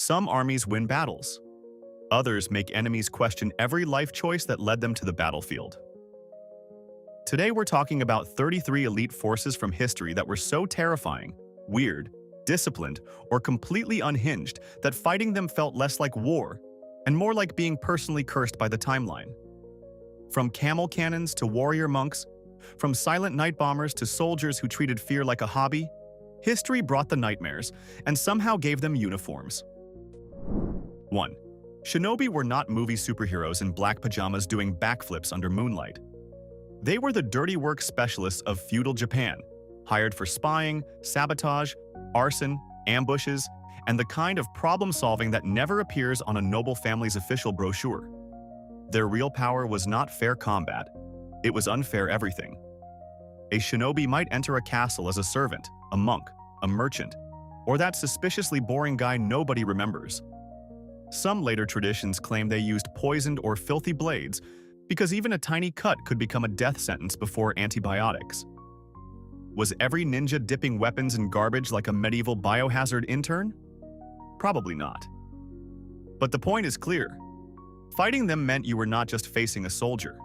Some armies win battles. Others make enemies question every life choice that led them to the battlefield. Today we're talking about 33 elite forces from history that were so terrifying, weird, disciplined, or completely unhinged that fighting them felt less like war and more like being personally cursed by the timeline. From camel cannons to warrior monks, from silent night bombers to soldiers who treated fear like a hobby, history brought the nightmares and somehow gave them uniforms. 1. Shinobi were not movie superheroes in black pajamas doing backflips under moonlight. They were the dirty work specialists of feudal Japan, hired for spying, sabotage, arson, ambushes, and the kind of problem-solving that never appears on a noble family's official brochure. Their real power was not fair combat, it was unfair everything. A shinobi might enter a castle as a servant, a monk, a merchant, or that suspiciously boring guy nobody remembers. Some later traditions claim they used poisoned or filthy blades because even a tiny cut could become a death sentence before antibiotics. Was every ninja dipping weapons in garbage like a medieval biohazard intern? Probably not. But the point is clear. Fighting them meant you were not just facing a soldier.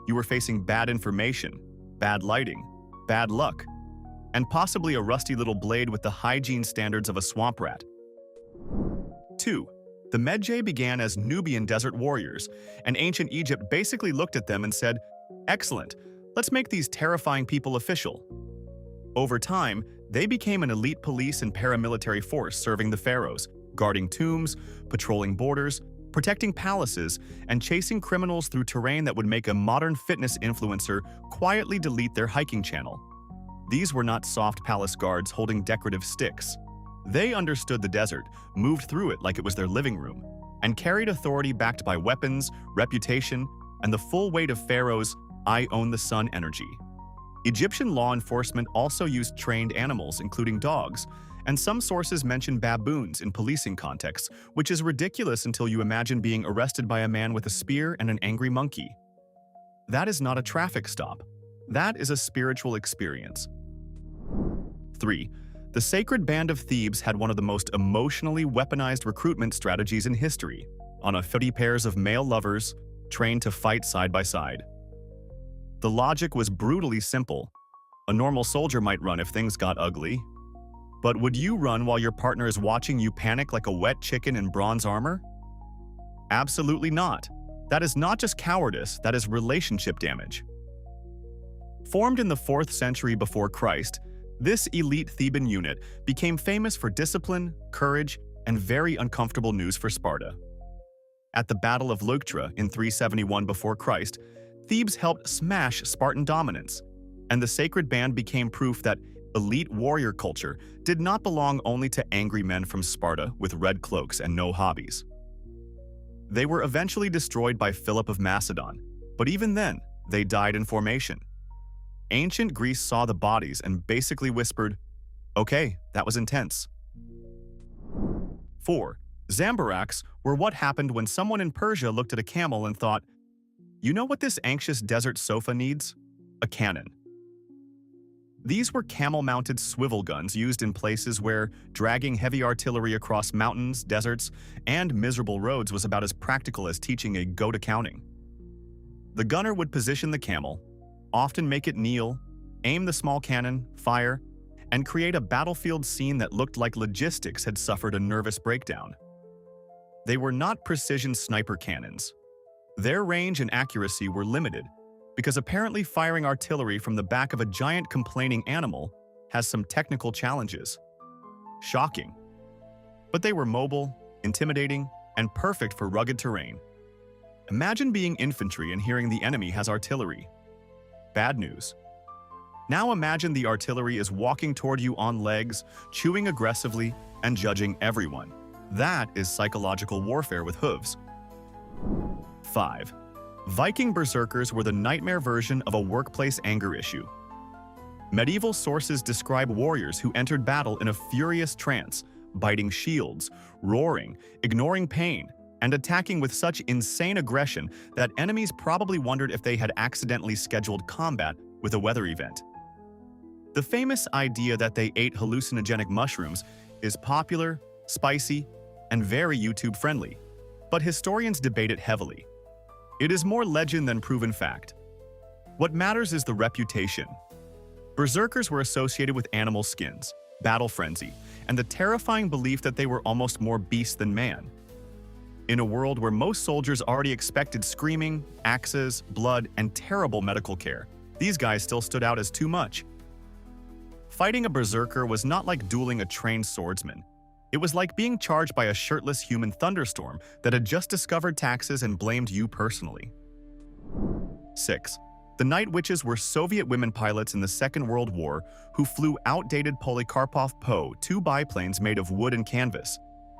You were facing bad information, bad lighting, bad luck, and possibly a rusty little blade with the hygiene standards of a swamp rat. 2. The Medjay began as Nubian desert warriors, and ancient Egypt basically looked at them and said, "Excellent, let's make these terrifying people official." Over time, they became an elite police and paramilitary force serving the pharaohs, guarding tombs, patrolling borders, protecting palaces, and chasing criminals through terrain that would make a modern fitness influencer quietly delete their hiking channel. These were not soft palace guards holding decorative sticks. They understood the desert, moved through it like it was their living room, and carried authority backed by weapons, reputation, and the full weight of Pharaoh's "I own the sun" energy. Egyptian law enforcement also used trained animals, including dogs, and some sources mention baboons in policing contexts, which is ridiculous until you imagine being arrested by a man with a spear and an angry monkey. That is not a traffic stop. That is a spiritual experience. 3. The Sacred Band of Thebes had one of the most emotionally weaponized recruitment strategies in history, on a 50 pairs of male lovers trained to fight side by side. The logic was brutally simple. A normal soldier might run if things got ugly. But would you run while your partner is watching you panic like a wet chicken in bronze armor? Absolutely not. That is not just cowardice, that is relationship damage. Formed in the 4th century before Christ, this elite Theban unit became famous for discipline, courage, and very uncomfortable news for Sparta. At the Battle of Leuctra in 371 before Christ, Thebes helped smash Spartan dominance, and the Sacred Band became proof that elite warrior culture did not belong only to angry men from Sparta with red cloaks and no hobbies. They were eventually destroyed by Philip of Macedon, but even then, they died in formation. Ancient Greece saw the bodies and basically whispered, "Okay, that was intense." 4. Zambaraks were what happened when someone in Persia looked at a camel and thought, "You know what this anxious desert sofa needs? A cannon." These were camel-mounted swivel guns used in places where dragging heavy artillery across mountains, deserts, and miserable roads was about as practical as teaching a goat accounting. The gunner would position the camel, often make it kneel, aim the small cannon, fire, and create a battlefield scene that looked like logistics had suffered a nervous breakdown. They were not precision sniper cannons. Their range and accuracy were limited because apparently firing artillery from the back of a giant complaining animal has some technical challenges. Shocking. But they were mobile, intimidating, and perfect for rugged terrain. Imagine being infantry and hearing the enemy has artillery. Bad news. Now imagine the artillery is walking toward you on legs, chewing aggressively, and judging everyone. That is psychological warfare with hooves. 5. Viking berserkers were the nightmare version of a workplace anger issue. Medieval sources describe warriors who entered battle in a furious trance, biting shields, roaring, ignoring pain, and attacking with such insane aggression that enemies probably wondered if they had accidentally scheduled combat with a weather event. The famous idea that they ate hallucinogenic mushrooms is popular, spicy, and very YouTube-friendly, but historians debate it heavily. It is more legend than proven fact. What matters is the reputation. Berserkers were associated with animal skins, battle frenzy, and the terrifying belief that they were almost more beast than man. In a world where most soldiers already expected screaming, axes, blood, and terrible medical care, these guys still stood out as too much. Fighting a berserker was not like dueling a trained swordsman. It was like being charged by a shirtless human thunderstorm that had just discovered taxes and blamed you personally. 6. The Night Witches were Soviet women pilots in the Second World War who flew outdated Polikarpov Po-2 biplanes made of wood and canvas,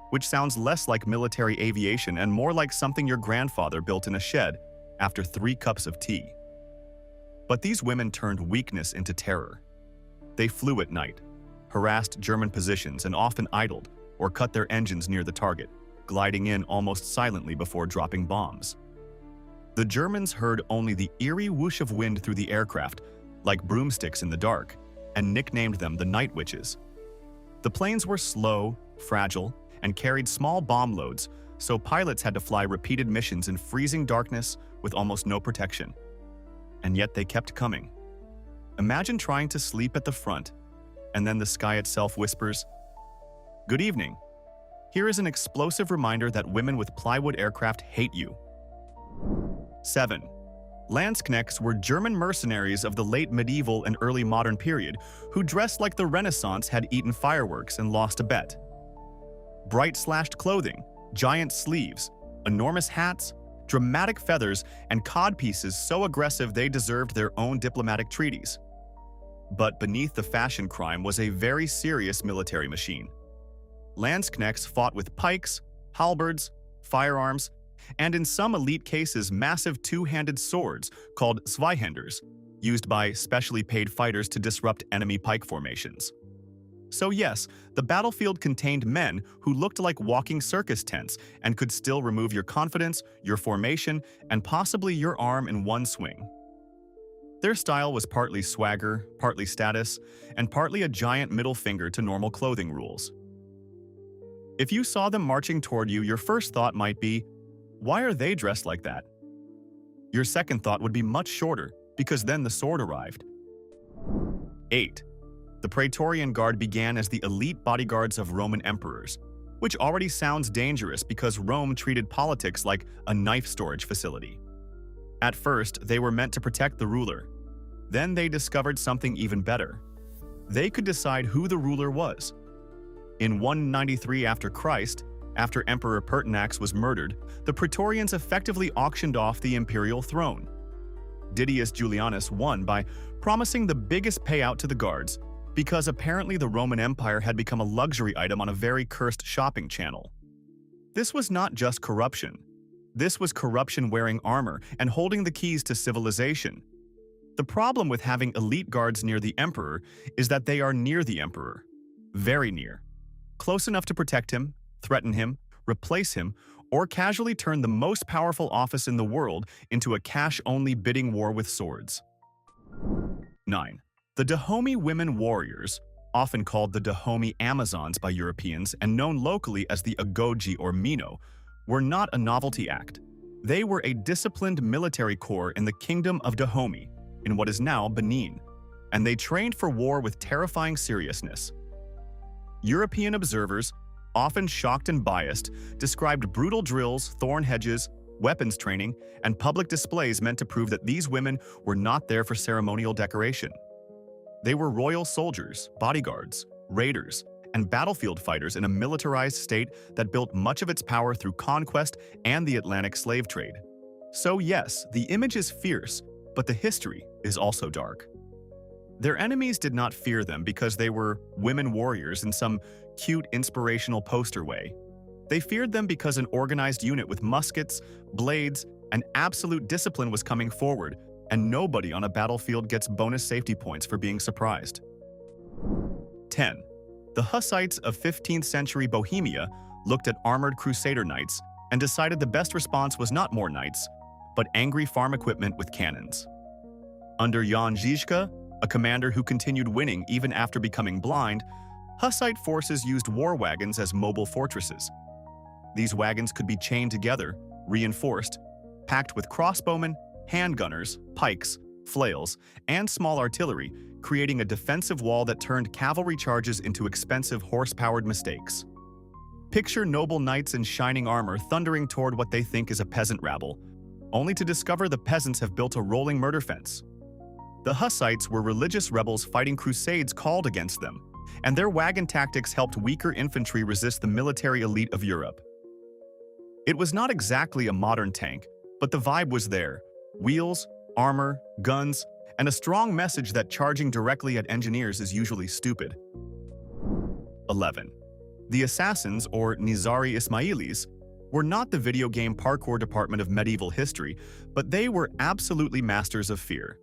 which sounds less like military aviation and more like something your grandfather built in a shed after 3 cups of tea. But these women turned weakness into terror. They flew at night, harassed German positions and often idled or cut their engines near the target, gliding in almost silently before dropping bombs. The Germans heard only the eerie whoosh of wind through the aircraft, like broomsticks in the dark, and nicknamed them the Night Witches. The planes were slow, fragile, and carried small bomb loads, so pilots had to fly repeated missions in freezing darkness with almost no protection. And yet they kept coming. Imagine trying to sleep at the front, and then the sky itself whispers, "Good evening. Here is an explosive reminder that women with plywood aircraft hate you." 7. Landsknechts were German mercenaries of the late medieval and early modern period who dressed like the Renaissance had eaten fireworks and lost a bet. Bright slashed clothing, giant sleeves, enormous hats, dramatic feathers, and codpieces so aggressive they deserved their own diplomatic treaties. But beneath the fashion crime was a very serious military machine. Landsknechts fought with pikes, halberds, firearms, and in some elite cases massive two-handed swords called zweihanders, used by specially paid fighters to disrupt enemy pike formations. So yes, the battlefield contained men who looked like walking circus tents and could still remove your confidence, your formation, and possibly your arm in one swing. Their style was partly swagger, partly status, and partly a giant middle finger to normal clothing rules. If you saw them marching toward you, your first thought might be, why are they dressed like that? Your second thought would be much shorter, because then the sword arrived. 8. The Praetorian Guard began as the elite bodyguards of Roman emperors, which already sounds dangerous because Rome treated politics like a knife storage facility. At first, they were meant to protect the ruler. Then they discovered something even better. They could decide who the ruler was. In 193 after Christ, after Emperor Pertinax was murdered, the Praetorians effectively auctioned off the imperial throne. Didius Julianus won by promising the biggest payout to the guards, because apparently the Roman Empire had become a luxury item on a very cursed shopping channel. This was not just corruption. This was corruption wearing armor and holding the keys to civilization. The problem with having elite guards near the emperor is that they are near the emperor. Very near. Close enough to protect him, threaten him, replace him, or casually turn the most powerful office in the world into a cash-only bidding war with swords. 9. The Dahomey women warriors, often called the Dahomey Amazons by Europeans and known locally as the Agoji or Mino, were not a novelty act. They were a disciplined military corps in the Kingdom of Dahomey, in what is now Benin, and they trained for war with terrifying seriousness. European observers, often shocked and biased, described brutal drills, thorn hedges, weapons training, and public displays meant to prove that these women were not there for ceremonial decoration. They were royal soldiers, bodyguards, raiders, and battlefield fighters in a militarized state that built much of its power through conquest and the Atlantic slave trade. So yes, the image is fierce, but the history is also dark. Their enemies did not fear them because they were women warriors in some cute, inspirational poster way. They feared them because an organized unit with muskets, blades, and absolute discipline was coming forward, and nobody on a battlefield gets bonus safety points for being surprised. 10. The Hussites of 15th century Bohemia looked at armored crusader knights and decided the best response was not more knights, but angry farm equipment with cannons. Under Jan Žižka, a commander who continued winning even after becoming blind, Hussite forces used war wagons as mobile fortresses. These wagons could be chained together, reinforced, packed with crossbowmen, handgunners, pikes, flails, and small artillery, creating a defensive wall that turned cavalry charges into expensive horse-powered mistakes. Picture noble knights in shining armor thundering toward what they think is a peasant rabble, only to discover the peasants have built a rolling murder fence. The Hussites were religious rebels fighting crusades called against them, and their wagon tactics helped weaker infantry resist the military elite of Europe. It was not exactly a modern tank, but the vibe was there: wheels, armor, guns, and a strong message that charging directly at engineers is usually stupid. 11. The Assassins, or Nizari Ismailis, were not the video game parkour department of medieval history, but they were absolutely masters of fear.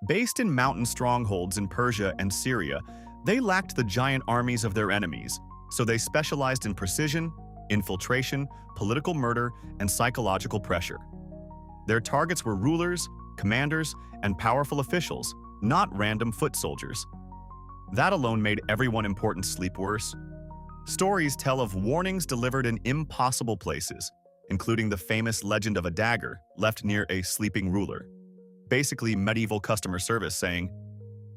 Based in mountain strongholds in Persia and Syria, they lacked the giant armies of their enemies, so they specialized in precision, infiltration, political murder, and psychological pressure. Their targets were rulers, commanders, and powerful officials, not random foot soldiers. That alone made everyone important sleep worse. Stories tell of warnings delivered in impossible places, including the famous legend of a dagger left near a sleeping ruler. Basically, medieval customer service saying,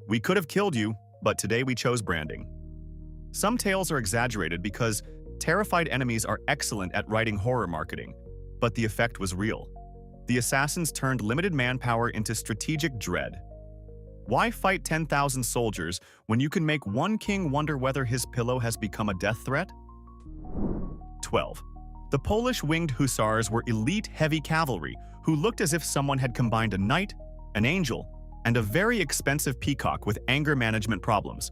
"We could have killed you, but today we chose branding." Some tales are exaggerated because terrified enemies are excellent at writing horror marketing, but the effect was real. The assassins turned limited manpower into strategic dread. Why fight 10,000 soldiers when you can make one king wonder whether his pillow has become a death threat? 12. The Polish winged hussars were elite heavy cavalry who looked as if someone had combined a knight, an angel, and a very expensive peacock with anger management problems.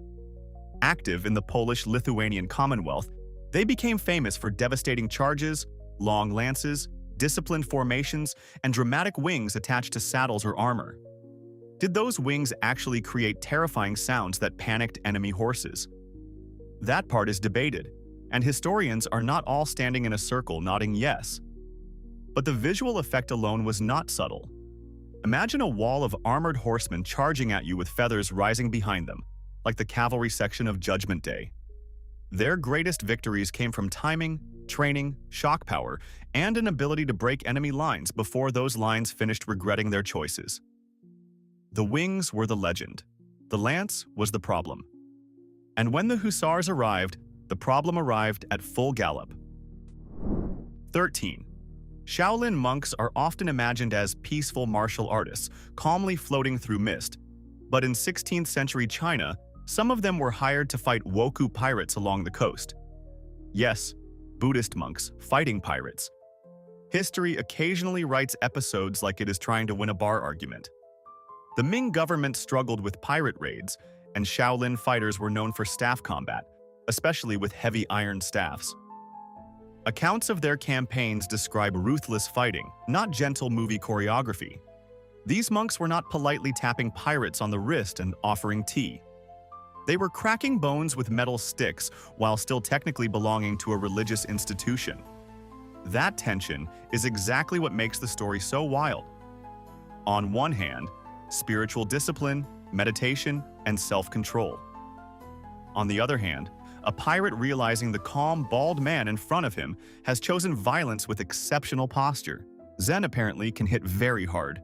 Active in the Polish-Lithuanian Commonwealth, they became famous for devastating charges, long lances, disciplined formations, and dramatic wings attached to saddles or armor. Did those wings actually create terrifying sounds that panicked enemy horses? That part is debated, and historians are not all standing in a circle nodding yes. But the visual effect alone was not subtle. Imagine a wall of armored horsemen charging at you with feathers rising behind them, like the cavalry section of Judgment Day. Their greatest victories came from timing, training, shock power, and an ability to break enemy lines before those lines finished regretting their choices. The wings were the legend. The lance was the problem. And when the hussars arrived, the problem arrived at full gallop. 13. Shaolin monks are often imagined as peaceful martial artists, calmly floating through mist. But in 16th century China, some of them were hired to fight Wokou pirates along the coast. Yes, Buddhist monks fighting pirates. History occasionally writes episodes like it is trying to win a bar argument. The Ming government struggled with pirate raids, and Shaolin fighters were known for staff combat, especially with heavy iron staffs. Accounts of their campaigns describe ruthless fighting, not gentle movie choreography. These monks were not politely tapping pirates on the wrist and offering tea. They were cracking bones with metal sticks while still technically belonging to a religious institution. That tension is exactly what makes the story so wild. On one hand, spiritual discipline, meditation, and self-control. On the other hand, a pirate realizing the calm, bald man in front of him has chosen violence with exceptional posture. Zen apparently can hit very hard.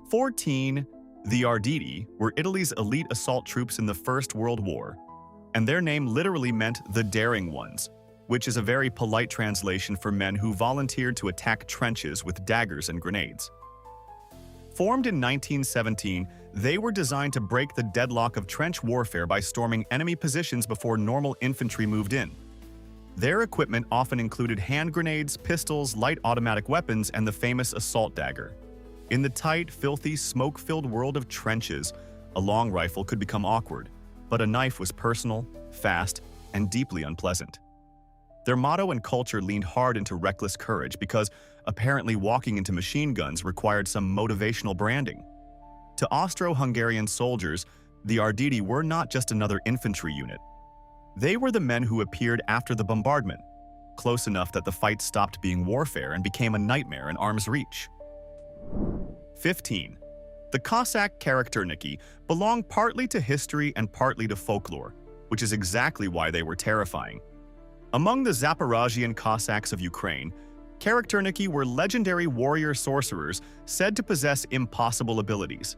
14. The Arditi were Italy's elite assault troops in the First World War, and their name literally meant the daring ones, which is a very polite translation for men who volunteered to attack trenches with daggers and grenades. Formed in 1917, they were designed to break the deadlock of trench warfare by storming enemy positions before normal infantry moved in. Their equipment often included hand grenades, pistols, light automatic weapons, and the famous assault dagger. In the tight, filthy, smoke-filled world of trenches, a long rifle could become awkward, but a knife was personal, fast, and deeply unpleasant. Their motto and culture leaned hard into reckless courage because apparently walking into machine guns required some motivational branding. To Austro-Hungarian soldiers, the Arditi were not just another infantry unit. They were the men who appeared after the bombardment, close enough that the fight stopped being warfare and became a nightmare in arm's reach. 15. The Cossack Kharakternyky belong partly to history and partly to folklore, which is exactly why they were terrifying. Among the Zaporizhian Cossacks of Ukraine, Kharakternyky were legendary warrior sorcerers said to possess impossible abilities.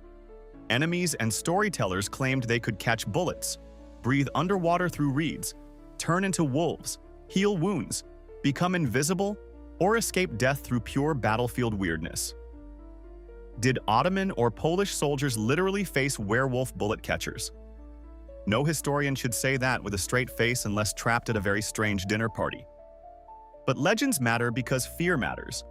Enemies and storytellers claimed they could catch bullets, breathe underwater through reeds, turn into wolves, heal wounds, become invisible, or escape death through pure battlefield weirdness. Did Ottoman or Polish soldiers literally face werewolf bullet catchers? No historian should say that with a straight face unless trapped at a very strange dinner party. But legends matter because fear matters.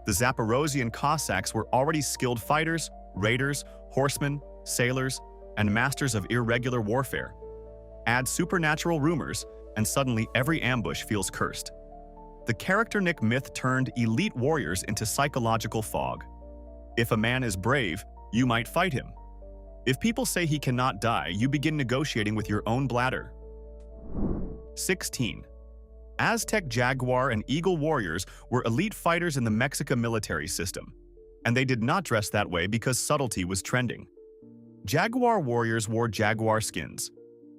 The Zaporozhian Cossacks were already skilled fighters, raiders, horsemen, sailors, and masters of irregular warfare. Add supernatural rumors, and suddenly every ambush feels cursed. The Kharakternyky myth turned elite warriors into psychological fog. If a man is brave, you might fight him. If people say he cannot die, you begin negotiating with your own bladder. 16. Aztec jaguar and eagle warriors were elite fighters in the Mexica military system, and they did not dress that way because subtlety was trending. Jaguar warriors wore jaguar skins.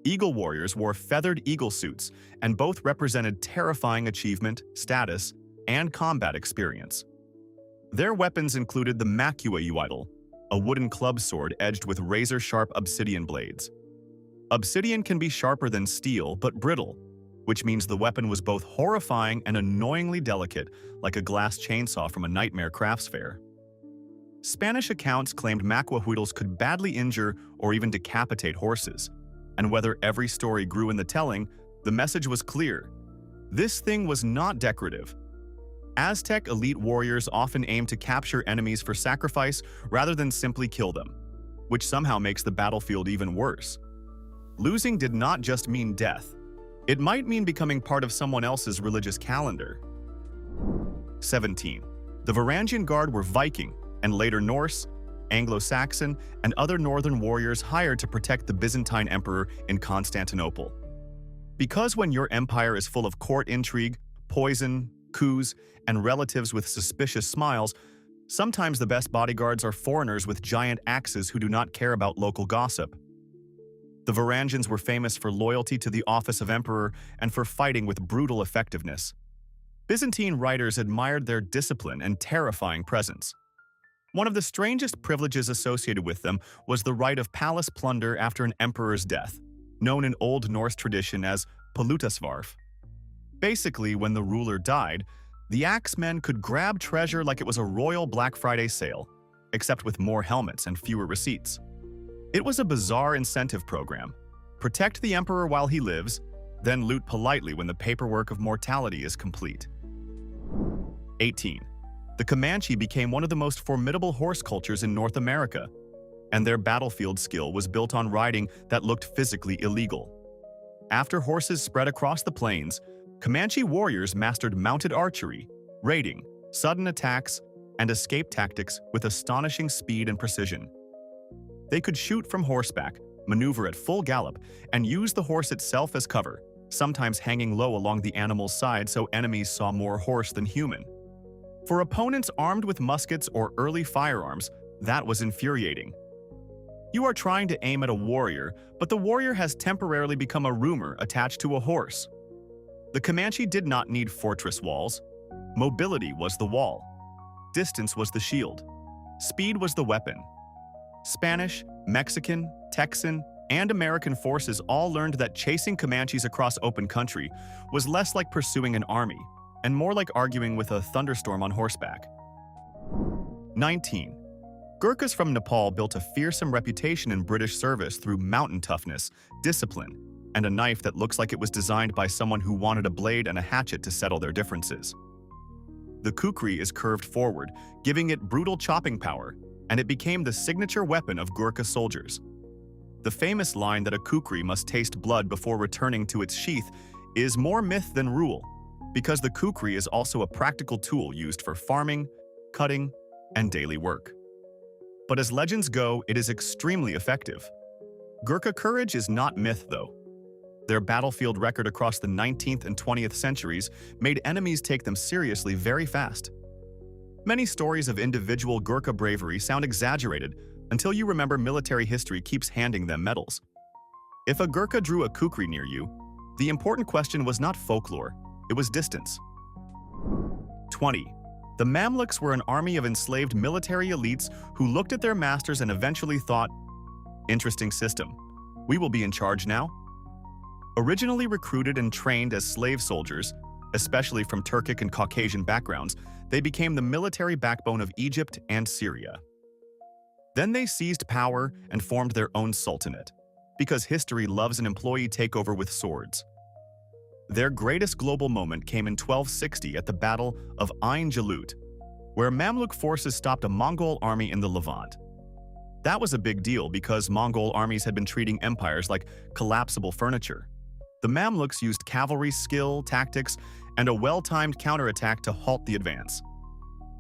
Eagle warriors wore feathered eagle suits, and both represented terrifying achievement, status, and combat experience. Their weapons included the Makuayuidal, a wooden club sword edged with razor-sharp obsidian blades. Obsidian can be sharper than steel, but brittle, which means the weapon was both horrifying and annoyingly delicate, like a glass chainsaw from a nightmare crafts fair. Spanish accounts claimed Makuayuidals could badly injure or even decapitate horses, and whether every story grew in the telling, the message was clear. This thing was not decorative. Aztec elite warriors often aimed to capture enemies for sacrifice rather than simply kill them, which somehow makes the battlefield even worse. Losing did not just mean death. It might mean becoming part of someone else's religious calendar. 17. The Varangian Guard were Viking, and later Norse, Anglo-Saxon, and other northern warriors hired to protect the Byzantine emperor in Constantinople. Because when your empire is full of court intrigue, poison, coups, and relatives with suspicious smiles, sometimes the best bodyguards are foreigners with giant axes who do not care about local gossip. The Varangians were famous for loyalty to the office of emperor and for fighting with brutal effectiveness. Byzantine writers admired their discipline and terrifying presence. One of the strangest privileges associated with them was the right of palace plunder after an emperor's death, known in Old Norse tradition as Palutasvarf. Basically, when the ruler died, the axemen could grab treasure like it was a royal Black Friday sale, except with more helmets and fewer receipts. It was a bizarre incentive program. Protect the emperor while he lives, then loot politely when the paperwork of mortality is complete. 18. The Comanche became one of the most formidable horse cultures in North America, and their battlefield skill was built on riding that looked physically illegal. After horses spread across the plains, Comanche warriors mastered mounted archery, raiding, sudden attacks, and escape tactics with astonishing speed and precision. They could shoot from horseback, maneuver at full gallop, and use the horse itself as cover, sometimes hanging low along the animal's side so enemies saw more horse than human. For opponents armed with muskets or early firearms, that was infuriating. You are trying to aim at a warrior, but the warrior has temporarily become a rumor attached to a horse. The Comanche did not need fortress walls. Mobility was the wall. Distance was the shield. Speed was the weapon. Spanish, Mexican, Texan, and American forces all learned that chasing Comanches across open country was less like pursuing an army, and more like arguing with a thunderstorm on horseback. 19. Gurkhas from Nepal built a fearsome reputation in British service through mountain toughness, discipline, and a knife that looks like it was designed by someone who wanted a blade and a hatchet to settle their differences. The kukri is curved forward, giving it brutal chopping power, and it became the signature weapon of Gurkha soldiers. The famous line that a kukri must taste blood before returning to its sheath is more myth than rule, because the kukri is also a practical tool used for farming, cutting, and daily work. But as legends go, it is extremely effective. Gurkha courage is not myth, though. Their battlefield record across the 19th and 20th centuries made enemies take them seriously very fast. Many stories of individual Gurkha bravery sound exaggerated until you remember military history keeps handing them medals. If a Gurkha drew a kukri near you, the important question was not folklore, it was distance. 20. The Mamluks were an army of enslaved military elites who looked at their masters and eventually thought, "Interesting system. We will be in charge now." Originally recruited and trained as slave soldiers, especially from Turkic and Caucasian backgrounds, they became the military backbone of Egypt and Syria. Then they seized power and formed their own sultanate, because history loves an employee takeover with swords. Their greatest global moment came in 1260 at the Battle of Ain Jalut, where Mamluk forces stopped a Mongol army in the Levant. That was a big deal because Mongol armies had been treating empires like collapsible furniture. The Mamluks used cavalry skill, tactics, and a well-timed counterattack to halt the advance.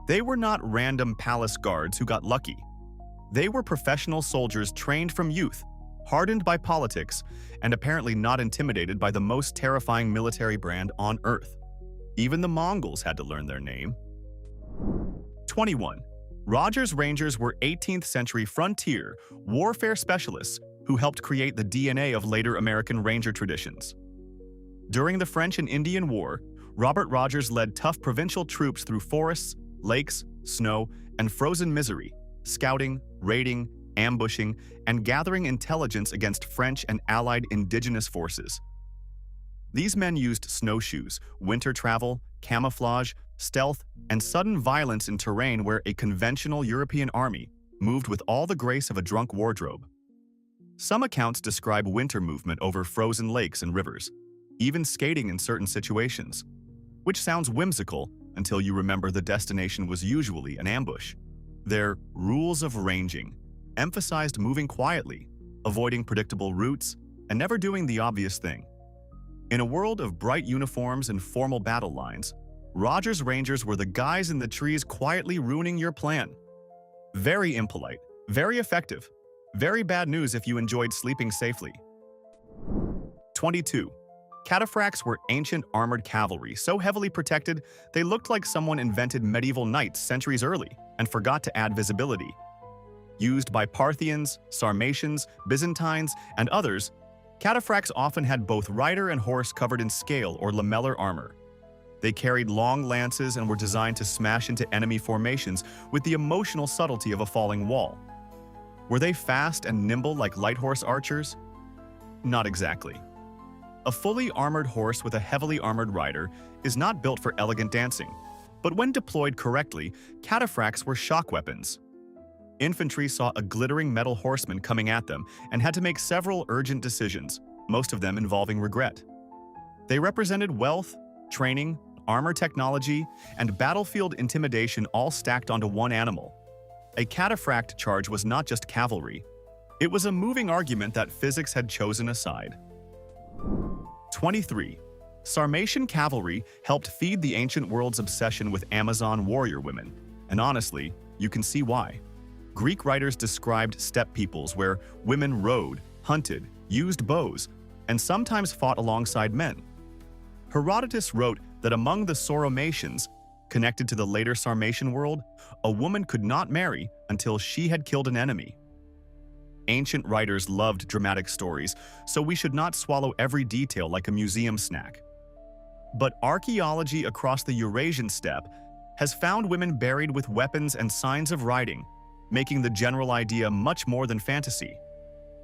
They were not random palace guards who got lucky. They were professional soldiers trained from youth, hardened by politics, and apparently not intimidated by the most terrifying military brand on Earth. Even the Mongols had to learn their name. 21. Rogers Rangers were 18th century frontier warfare specialists who helped create the DNA of later American Ranger traditions. During the French and Indian War, Robert Rogers led tough provincial troops through forests, lakes, snow, and frozen misery, scouting, raiding, ambushing, and gathering intelligence against French and Allied indigenous forces. These men used snowshoes, winter travel, camouflage, stealth, and sudden violence in terrain where a conventional European army moved with all the grace of a drunk wardrobe. Some accounts describe winter movement over frozen lakes and rivers, even skating in certain situations, which sounds whimsical until you remember the destination was usually an ambush. Their rules of ranging emphasized moving quietly, avoiding predictable routes, and never doing the obvious thing. In a world of bright uniforms and formal battle lines, Rogers Rangers were the guys in the trees quietly ruining your plan. Very impolite, very effective, very bad news if you enjoyed sleeping safely. 22. Cataphracts were ancient armored cavalry, so heavily protected they looked like someone invented medieval knights centuries early and forgot to add visibility. Used by Parthians, Sarmatians, Byzantines, and others, cataphracts often had both rider and horse covered in scale or lamellar armor. They carried long lances and were designed to smash into enemy formations with the emotional subtlety of a falling wall. Were they fast and nimble like light horse archers? Not exactly. A fully armored horse with a heavily armored rider is not built for elegant dancing, but when deployed correctly, cataphracts were shock weapons. Infantry saw a glittering metal horseman coming at them and had to make several urgent decisions, most of them involving regret. They represented wealth, training, armor technology, and battlefield intimidation all stacked onto one animal. A cataphract charge was not just cavalry. It was a moving argument that physics had chosen a side. 23. Sarmatian cavalry helped feed the ancient world's obsession with Amazon warrior women, and honestly, you can see why. Greek writers described steppe peoples where women rode, hunted, used bows, and sometimes fought alongside men. Herodotus wrote that among the Sauromations, connected to the later Sarmatian world, a woman could not marry until she had killed an enemy. Ancient writers loved dramatic stories, so we should not swallow every detail like a museum snack. But archaeology across the Eurasian steppe has found women buried with weapons and signs of riding, making the general idea much more than fantasy.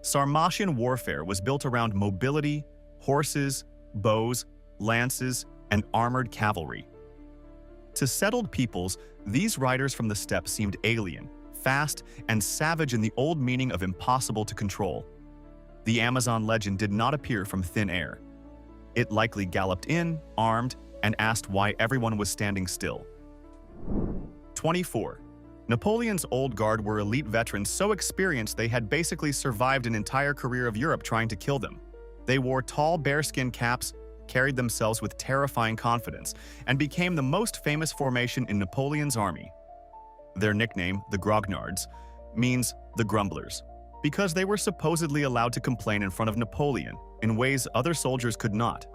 Sarmatian warfare was built around mobility, horses, bows, lances, and armored cavalry. To settled peoples, these riders from the steppe seemed alien, fast, and savage in the old meaning of impossible to control. The Amazon legend did not appear from thin air. It likely galloped in, armed, and asked why everyone was standing still. 24. Napoleon's old guard were elite veterans so experienced they had basically survived an entire career of Europe trying to kill them. They wore tall bearskin caps, carried themselves with terrifying confidence, and became the most famous formation in Napoleon's army. Their nickname, the Grognards, means the grumblers, because they were supposedly allowed to complain in front of Napoleon in ways other soldiers could not.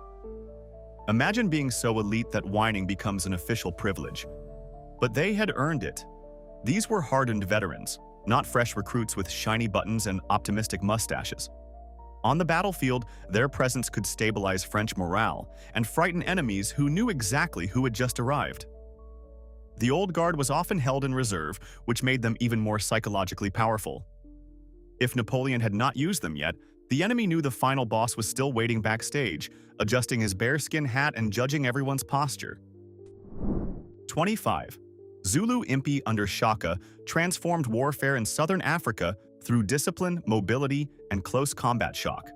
Imagine being so elite that whining becomes an official privilege. But they had earned it. These were hardened veterans, not fresh recruits with shiny buttons and optimistic mustaches. On the battlefield, their presence could stabilize French morale and frighten enemies who knew exactly who had just arrived. The Old Guard was often held in reserve, which made them even more psychologically powerful. If Napoleon had not used them yet, the enemy knew the final boss was still waiting backstage, adjusting his bearskin hat and judging everyone's posture. 25. Zulu Impi under Shaka transformed warfare in southern Africa through discipline, mobility, and close combat shock.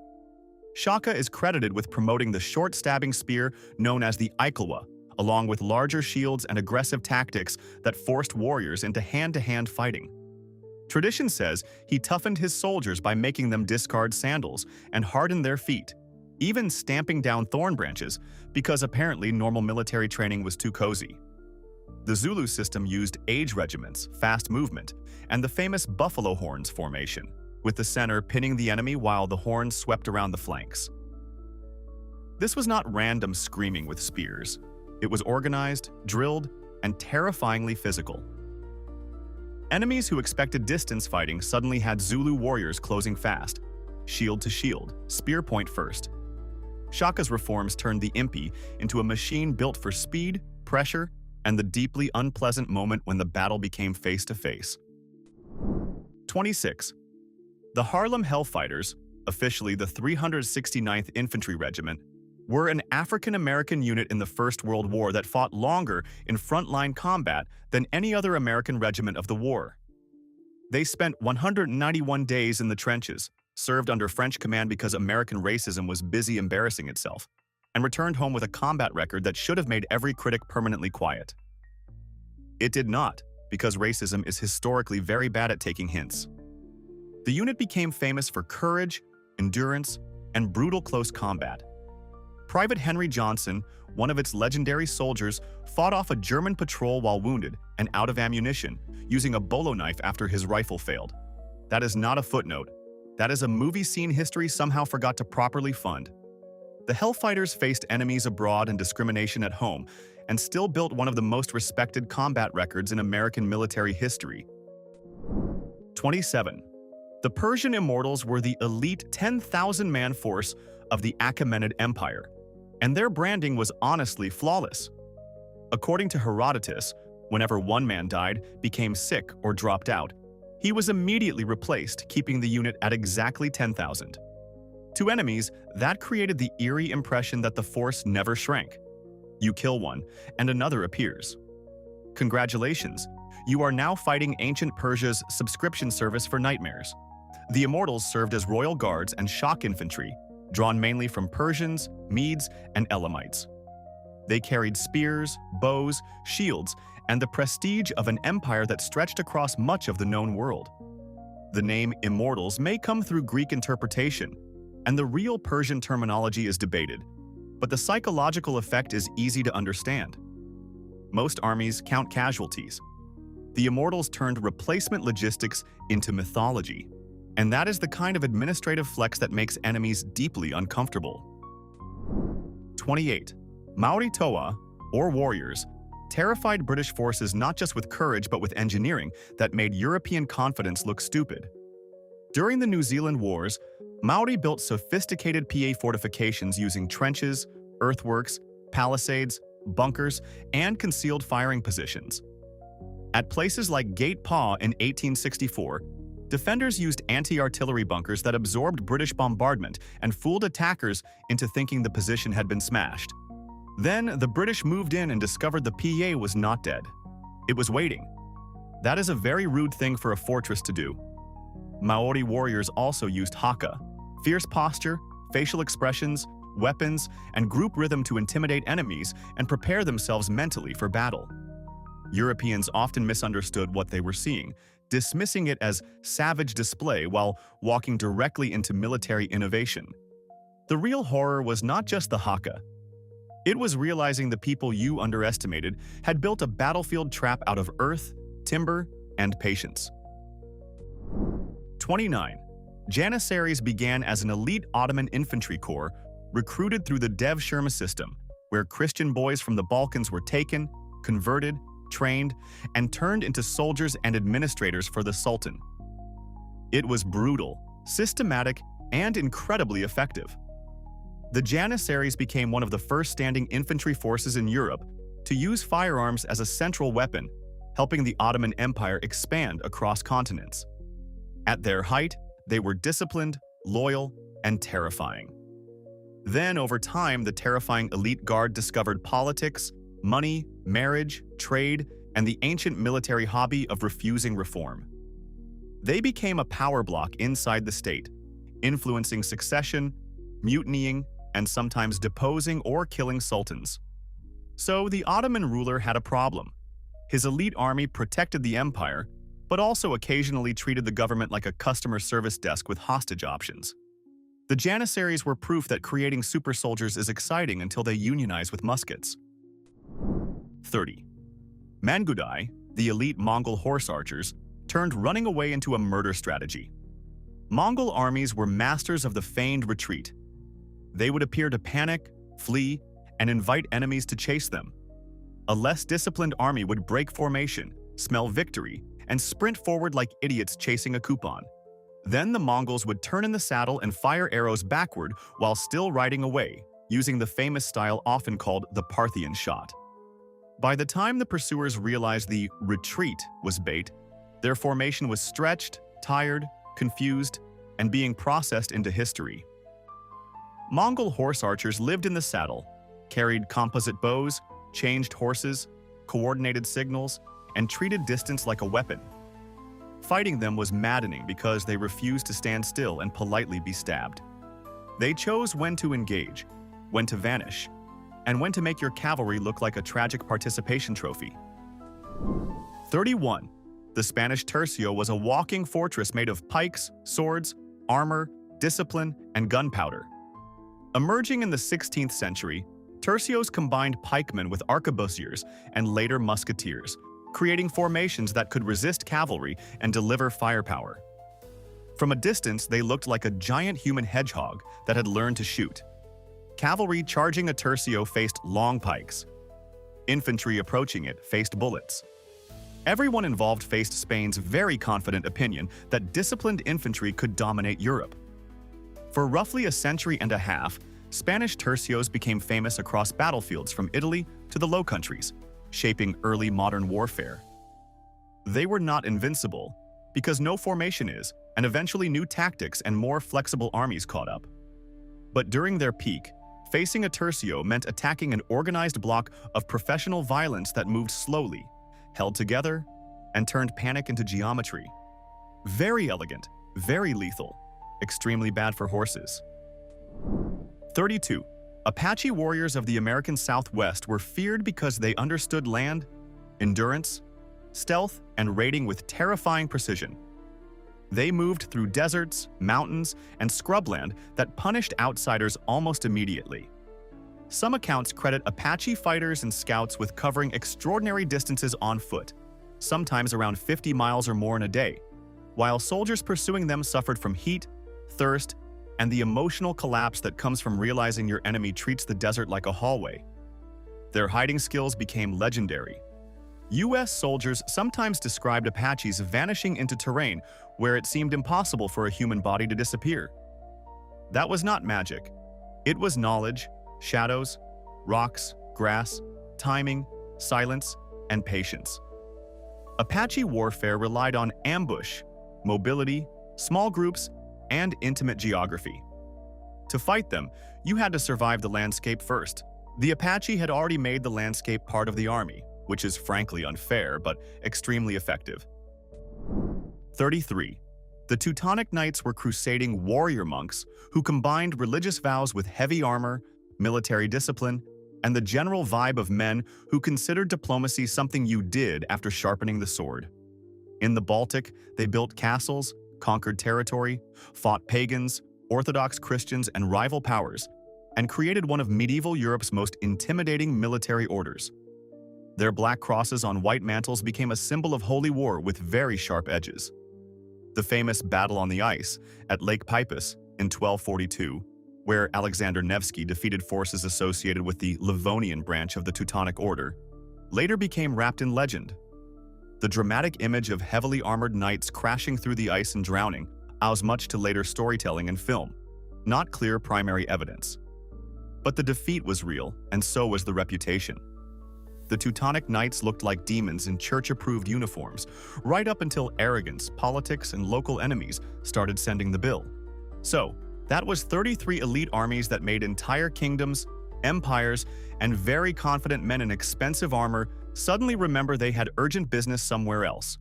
Shaka is credited with promoting the short stabbing spear known as the Ikolwa, along with larger shields and aggressive tactics that forced warriors into hand-to-hand fighting. Tradition says he toughened his soldiers by making them discard sandals and harden their feet, even stamping down thorn branches, because apparently normal military training was too cozy. The Zulu system used age regiments, fast movement, and the famous buffalo horns formation, with the center pinning the enemy while the horns swept around the flanks. This was not random screaming with spears. It was organized, drilled, and terrifyingly physical. Enemies who expected distance fighting suddenly had Zulu warriors closing fast, shield to shield, spear point first. Shaka's reforms turned the Impi into a machine built for speed, pressure, and the deeply unpleasant moment when the battle became face-to-face. 26. The Harlem Hellfighters, officially the 369th Infantry Regiment, were an African-American unit in the First World War that fought longer in frontline combat than any other American regiment of the war. They spent 191 days in the trenches, served under French command because American racism was busy embarrassing itself, and returned home with a combat record that should have made every critic permanently quiet. It did not, because racism is historically very bad at taking hints. The unit became famous for courage, endurance, and brutal close combat. Private Henry Johnson, one of its legendary soldiers, fought off a German patrol while wounded and out of ammunition, using a bolo knife after his rifle failed. That is not a footnote. That is a movie scene history somehow forgot to properly fund. The Hellfighters faced enemies abroad and discrimination at home, and still built one of the most respected combat records in American military history. 27. The Persian Immortals were the elite 10,000-man force of the Achaemenid Empire, and their branding was honestly flawless. According to Herodotus, whenever one man died, became sick, or dropped out, he was immediately replaced, keeping the unit at exactly 10,000. To enemies, that created the eerie impression that the force never shrank. You kill one, and another appears. Congratulations, you are now fighting ancient Persia's subscription service for nightmares. The Immortals served as royal guards and shock infantry, drawn mainly from Persians, Medes, and Elamites. They carried spears, bows, shields, and the prestige of an empire that stretched across much of the known world. The name Immortals may come through Greek interpretation, and the real Persian terminology is debated, but the psychological effect is easy to understand. Most armies count casualties. The Immortals turned replacement logistics into mythology, and that is the kind of administrative flex that makes enemies deeply uncomfortable. 28. Maori Toa, or warriors, terrified British forces not just with courage but with engineering that made European confidence look stupid. During the New Zealand Wars, Maori built sophisticated PA fortifications using trenches, earthworks, palisades, bunkers, and concealed firing positions. At places like Gate Paw in 1864, defenders used anti-artillery bunkers that absorbed British bombardment and fooled attackers into thinking the position had been smashed. Then, the British moved in and discovered the PA was not dead. It was waiting. That is a very rude thing for a fortress to do. Maori warriors also used haka, fierce posture, facial expressions, weapons, and group rhythm to intimidate enemies and prepare themselves mentally for battle. Europeans often misunderstood what they were seeing, dismissing it as savage display while walking directly into military innovation. The real horror was not just the haka. It was realizing the people you underestimated had built a battlefield trap out of earth, timber, and patience. 29. Janissaries began as an elite Ottoman infantry corps recruited through the Dev Shirma system, where Christian boys from the Balkans were taken, converted, trained, and turned into soldiers and administrators for the Sultan. It was brutal, systematic, and incredibly effective. The Janissaries became one of the first standing infantry forces in Europe to use firearms as a central weapon, helping the Ottoman Empire expand across continents. At their height, they were disciplined, loyal, and terrifying. Then, over time, the terrifying elite guard discovered politics, money, marriage, trade, and the ancient military hobby of refusing reform. They became a power block inside the state, influencing succession, mutinying, and sometimes deposing or killing sultans. So the Ottoman ruler had a problem. His elite army protected the empire, but also occasionally treated the government like a customer service desk with hostage options. The Janissaries were proof that creating super soldiers is exciting until they unionize with muskets. 30. Mangudai, the elite Mongol horse archers, turned running away into a murder strategy. Mongol armies were masters of the feigned retreat. They would appear to panic, flee, and invite enemies to chase them. A less disciplined army would break formation, smell victory, and sprint forward like idiots chasing a coupon. Then the Mongols would turn in the saddle and fire arrows backward while still riding away, using the famous style often called the Parthian shot. By the time the pursuers realized the retreat was bait, their formation was stretched, tired, confused, and being processed into history. Mongol horse archers lived in the saddle, carried composite bows, changed horses, coordinated signals, and treated distance like a weapon. Fighting them was maddening because they refused to stand still and politely be stabbed. They chose when to engage, when to vanish, and when to make your cavalry look like a tragic participation trophy. 31. The Spanish tercio was a walking fortress made of pikes, swords, armor, discipline, and gunpowder. Emerging in the 16th century, tercios combined pikemen with arquebusiers and later musketeers, creating formations that could resist cavalry and deliver firepower. From a distance, they looked like a giant human hedgehog that had learned to shoot. Cavalry charging a tercio faced long pikes. Infantry approaching it faced bullets. Everyone involved faced Spain's very confident opinion that disciplined infantry could dominate Europe. For roughly a century and a half, Spanish tercios became famous across battlefields from Italy to the Low Countries, shaping early modern warfare. They were not invincible, because no formation is, and eventually new tactics and more flexible armies caught up. But during their peak, facing a tercio meant attacking an organized block of professional violence that moved slowly, held together, and turned panic into geometry. Very elegant, very lethal, extremely bad for horses. 32. Apache warriors of the American Southwest were feared because they understood land, endurance, stealth, and raiding with terrifying precision. They moved through deserts, mountains, and scrubland that punished outsiders almost immediately. Some accounts credit Apache fighters and scouts with covering extraordinary distances on foot, sometimes around 50 miles or more in a day, while soldiers pursuing them suffered from heat, thirst, and the emotional collapse that comes from realizing your enemy treats the desert like a hallway. Their hiding skills became legendary. U.S. soldiers sometimes described Apaches vanishing into terrain where it seemed impossible for a human body to disappear. That was not magic. It was knowledge, shadows, rocks, grass, timing, silence, and patience. Apache warfare relied on ambush, mobility, small groups, and intimate geography. To fight them, you had to survive the landscape first. The Apache had already made the landscape part of the army, which is frankly unfair but extremely effective. 33. The Teutonic Knights were crusading warrior monks who combined religious vows with heavy armor, military discipline, and the general vibe of men who considered diplomacy something you did after sharpening the sword. In the Baltic, they built castles, conquered territory, fought pagans, Orthodox Christians, and rival powers, and created one of medieval Europe's most intimidating military orders. Their black crosses on white mantles became a symbol of holy war with very sharp edges. The famous Battle on the Ice at Lake Peipus in 1242, where Alexander Nevsky defeated forces associated with the Livonian branch of the Teutonic Order, later became wrapped in legend. The dramatic image of heavily armored knights crashing through the ice and drowning owes much to later storytelling and film, not clear primary evidence. But the defeat was real, and so was the reputation. The Teutonic Knights looked like demons in church-approved uniforms, right up until arrogance, politics, and local enemies started sending the bill. So, that was 33 elite armies that made entire kingdoms, empires, and very confident men in expensive armor suddenly remember they had urgent business somewhere else.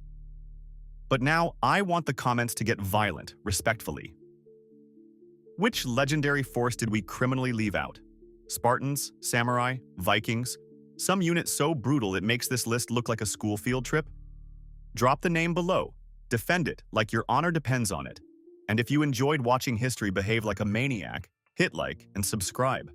But now, I want the comments to get violent, respectfully. Which legendary force did we criminally leave out? Spartans, samurai, Vikings? Some unit so brutal it makes this list look like a school field trip? Drop the name below. Defend it like your honor depends on it. And if you enjoyed watching history behave like a maniac, hit like and subscribe.